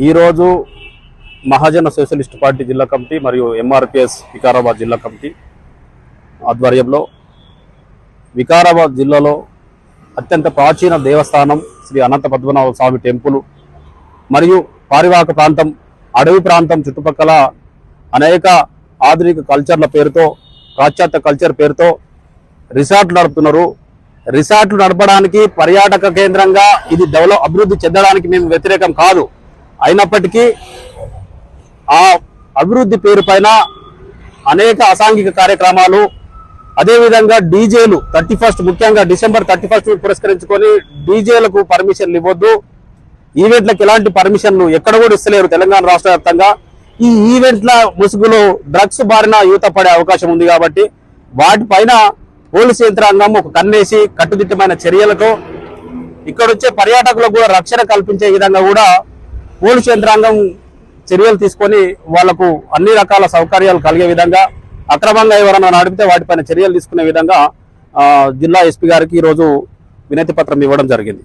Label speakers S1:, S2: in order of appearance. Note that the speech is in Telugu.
S1: ఈరోజు మహాజన సోషలిస్ట్ పార్టీ జిల్లా కమిటీ మరియు ఎంఆర్పిఎస్ వికారాబాద్ జిల్లా కమిటీ ఆధ్వర్యంలో వికారాబాద్ జిల్లాలో అత్యంత ప్రాచీన దేవస్థానం శ్రీ అనంత పద్మనాభ స్వామి టెంపుల్ మరియు పారివాహక ప్రాంతం అడవి ప్రాంతం చుట్టుపక్కల అనేక ఆధునిక కల్చర్ల పేరుతో పాశ్చాత్య కల్చర్ పేరుతో రిసార్ట్లు నడుపుతున్నారు. రిసార్ట్లు నడపడానికి పర్యాటక కేంద్రంగా ఇది అభివృద్ధి చెందడానికి మేము వ్యతిరేకం కాదు. అయినప్పటికీ ఆ అభివృద్ధి పేరు పైన అనేక అసాంఘిక కార్యక్రమాలు, అదేవిధంగా డీజేలు 31 ముఖ్యంగా డిసెంబర్ 31 పురస్కరించుకొని డీజేలకు పర్మిషన్లు ఇవ్వద్దు. ఈవెంట్లకు ఎలాంటి పర్మిషన్లు ఎక్కడ కూడా ఇస్తలేరు తెలంగాణ రాష్ట్ర వ్యాప్తంగా. ఈ ఈవెంట్ల ముసుగులో డ్రగ్స్ బారిన యువత పడే అవకాశం ఉంది కాబట్టి వాటిపైన పోలీసు యంత్రాంగం ఒక కన్నేసి కట్టుదిట్టమైన చర్యలతో ఇక్కడ వచ్చే పర్యాటకులకు కూడా రక్షణ కల్పించే విధంగా కూడా పోలీసు యంత్రాంగం చర్యలు తీసుకొని వాళ్లకు అన్ని రకాల సౌకర్యాలు కలిగే విధంగా, అక్రమంగా ఎవరైనా నడిపితే వాటిపైన చర్యలు తీసుకునే విధంగా జిల్లా ఎస్పీ గారికి ఈరోజు వినతి పత్రం ఇవ్వడం జరిగింది.